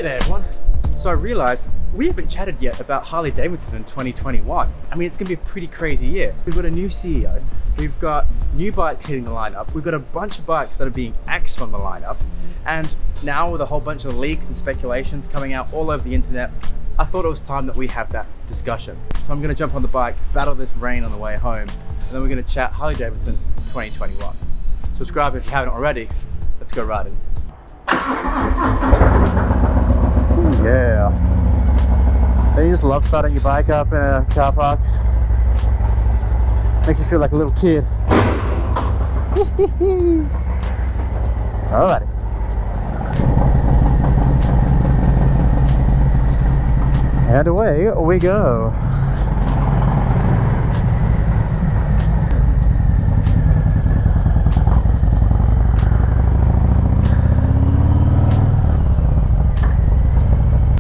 there everyone. So I realized we haven't chatted yet about Harley Davidson in 2021. I mean, it's gonna be a pretty crazy year. We've got a new CEO, we've got new bikes hitting the lineup, we've got a bunch of bikes that are being axed from the lineup, and now with a whole bunch of leaks and speculations coming out all over the internet, I thought it was time that we have that discussion. So I'm gonna jump on the bike, battle this rain on the way home, and then we're gonna chat Harley Davidson 2021. Subscribe if you haven't already. Let's go riding. Yeah. Don't you just love starting your bike up in a car park? Makes you feel like a little kid. Alrighty. And away we go.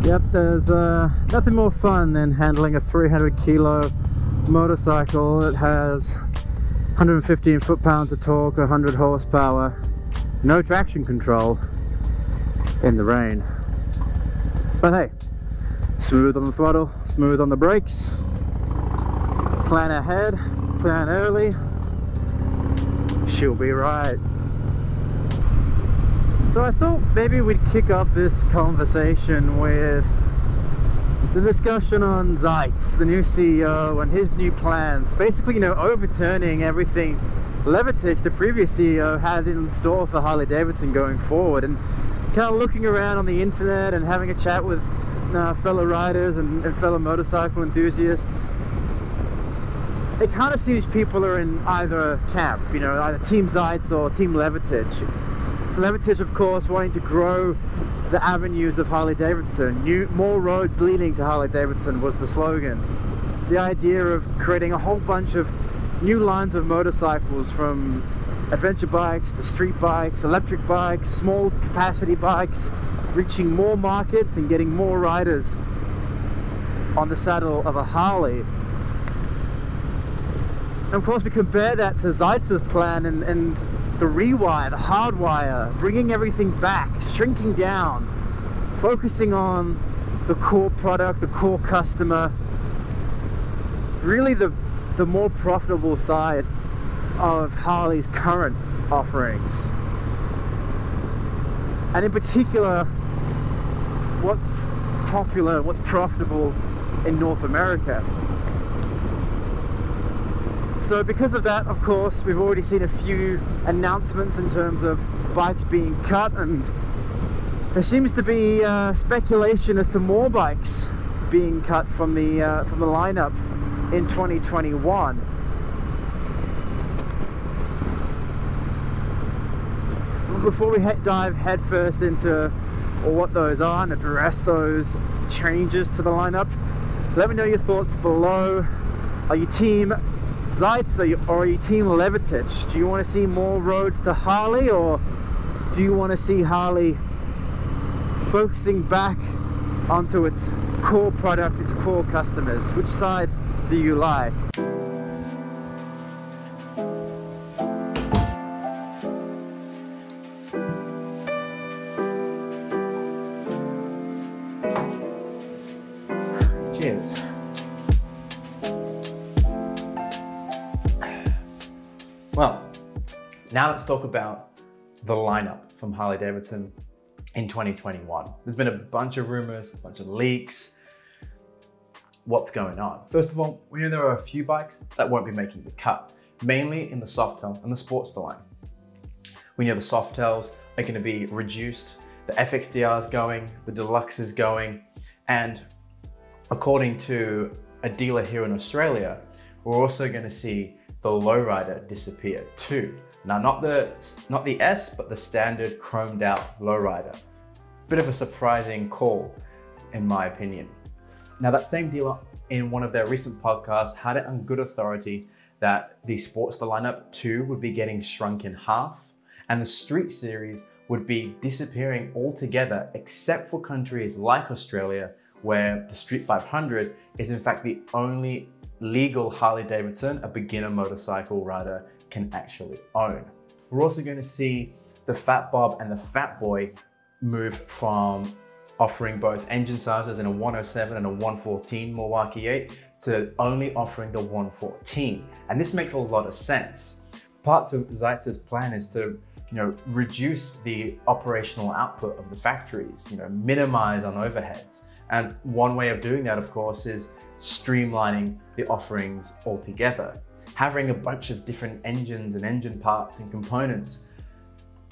Yep, there's nothing more fun than handling a 300 kilo motorcycle that has 115 foot-pounds of torque, 100 horsepower, no traction control in the rain. But hey, smooth on the throttle, smooth on the brakes, plan ahead, plan early, she'll be right. So I thought maybe we'd kick off this conversation with the discussion on Zeitz, the new CEO, and his new plans. Basically, you know, overturning everything Levertich, the previous CEO, had in store for Harley Davidson going forward, and kind of looking around on the internet and having a chat with fellow riders and fellow motorcycle enthusiasts. It kind of seems people are in either camp, you know, either Team Zeitz or Team Levertich. Levertich, of course, wanting to grow the avenues of Harley Davidson. More roads leading to Harley Davidson was the slogan. The idea of creating a whole bunch of new lines of motorcycles, from adventure bikes to street bikes, electric bikes, small capacity bikes, reaching more markets and getting more riders on the saddle of a Harley. And of course, we compare that to Zeitz's plan and the rewire, the hardwire, bringing everything back, shrinking down, focusing on the core product, the core customer, really the more profitable side of Harley's current offerings. And in particular, what's popular, what's profitable in North America. So because of that, of course, we've already seen a few announcements in terms of bikes being cut, and there seems to be speculation as to more bikes being cut from the lineup in 2021. Before we dive headfirst into what those are and address those changes to the lineup, let me know your thoughts below. Are you Team Zeitz or are you Team Levertich? Do you want to see more roads to Harley, or do you want to see Harley focusing back onto its core product, its core customers? Which side do you lie? Cheers. Well, now let's talk about the lineup from Harley Davidson in 2021. There's been a bunch of rumors, a bunch of leaks. What's going on? First of all, we know there are a few bikes that won't be making the cut, mainly in the Softail and the Sportster line. We know the Softails are going to be reduced, the FXDR is going, the Deluxe is going, and according to a dealer here in Australia, we're also going to see the lowrider disappear too. Now, not the S, but the standard chromed out lowrider. Bit of a surprising call, in my opinion. Now, that same dealer in one of their recent podcasts had it on good authority that the Sportster lineup too would be getting shrunk in half, and the Street Series would be disappearing altogether, except for countries like Australia, where the Street 500 is in fact the only legal Harley Davidson a beginner motorcycle rider can actually own. We're also going to see the Fat Bob and the Fat Boy move from offering both engine sizes in a 107 and a 114 Milwaukee 8 to only offering the 114. And this makes a lot of sense. Part of Zeitz's plan is to reduce the operational output of the factories, minimize on overheads. And one way of doing that, of course, is streamlining the offerings altogether. Having a bunch of different engines and engine parts and components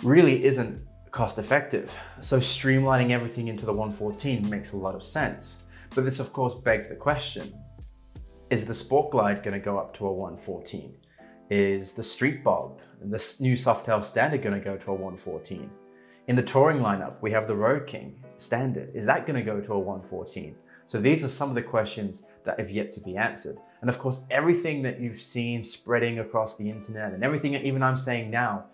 really isn't cost effective. So streamlining everything into the 114 makes a lot of sense. But this of course begs the question, is the Sport Glide going to go up to a 114? Is the Street Bob, this new Softail Standard, going to go to a 114? In the touring lineup, we have the Road King Standard. Is that going to go to a 114? So these are some of the questions that have yet to be answered. And of course, everything that you've seen spreading across the internet and everything that even I'm saying now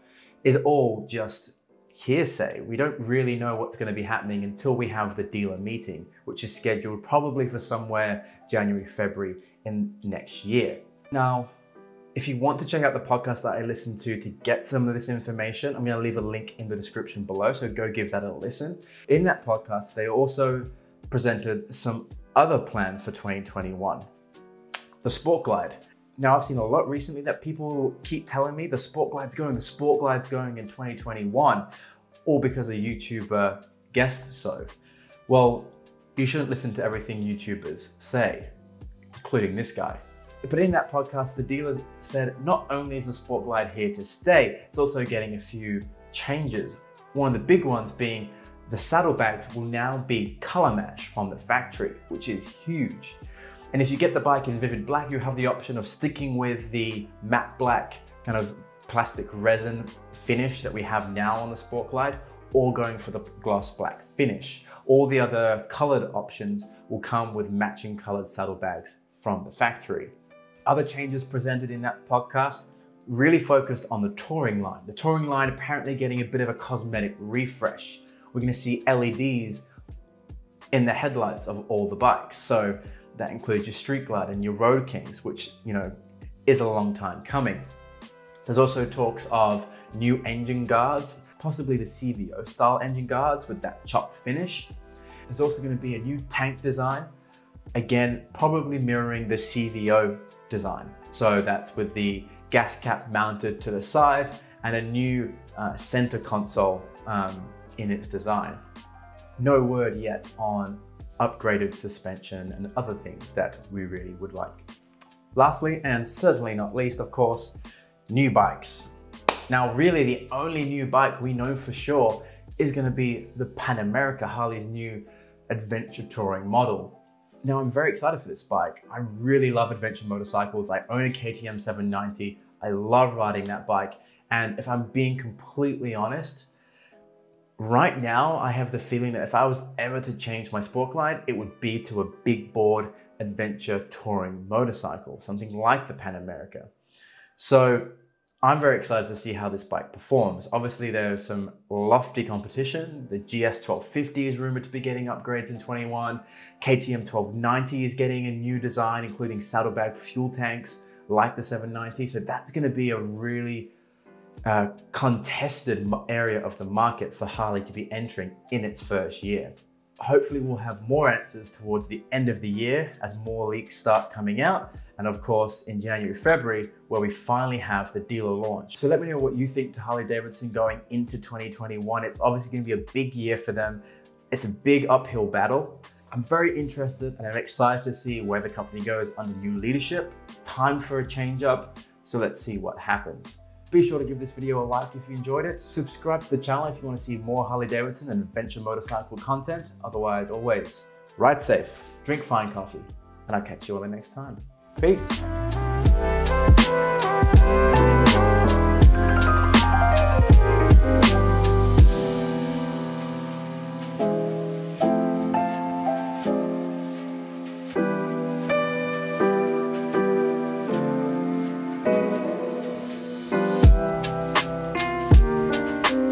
is all just hearsay. We don't really know what's going to be happening until we have the dealer meeting, which is scheduled probably for somewhere January, February in next year. Now, if you want to check out the podcast that I listened to get some of this information, I'm going to leave a link in the description below, so go give that a listen. In that podcast, they also presented some other plans for 2021. The Sport Glide. Now, I've seen a lot recently that people keep telling me the Sport Glide's going in 2021, all because a YouTuber guessed so. Well, you shouldn't listen to everything YouTubers say, including this guy. But in that podcast, the dealer said not only is the Sport Glide here to stay, it's also getting a few changes. One of the big ones being the saddlebags will now be color match from the factory, which is huge. And if you get the bike in vivid black, you have the option of sticking with the matte black kind of plastic resin finish that we have now on the Sport Glide, or going for the gloss black finish. All the other colored options will come with matching colored saddlebags from the factory. Other changes presented in that podcast really focused on the touring line. The touring line apparently getting a bit of a cosmetic refresh. We're going to see LEDs in the headlights of all the bikes. So that includes your Street Glide and your Road Kings, which, is a long time coming. There's also talks of new engine guards, possibly the CVO style engine guards with that chopped finish. There's also going to be a new tank design, again, probably mirroring the CVO design. So that's with the gas cap mounted to the side and a new center console in its design. No word yet on upgraded suspension and other things that we really would like. Lastly, and certainly not least, of course, new bikes. Now, really the only new bike we know for sure is going to be the Pan America, Harley's new adventure touring model. Now, I'm very excited for this bike. I really love adventure motorcycles. I own a KTM 790. I love riding that bike. And if I'm being completely honest, right now, I have the feeling that if I was ever to change my Sport Glide, it would be to a big board adventure touring motorcycle, something like the Pan America. So I'm very excited to see how this bike performs. Obviously, there's some lofty competition. The GS 1250 is rumored to be getting upgrades in 21. KTM 1290 is getting a new design, including saddlebag fuel tanks like the 790. So that's going to be a really contested area of the market for Harley to be entering in its first year. Hopefully we'll have more answers towards the end of the year as more leaks start coming out. And of course, in January, February, where we finally have the dealer launch. So let me know what you think to Harley Davidson going into 2021. It's obviously going to be a big year for them. It's a big uphill battle. I'm very interested and I'm excited to see where the company goes under new leadership. Time for a change up. So let's see what happens. Be sure to give this video a like if you enjoyed it. Subscribe to the channel if you want to see more Harley Davidson and adventure motorcycle content. Otherwise, always ride safe, drink fine coffee, and I'll catch you all the next time. Peace.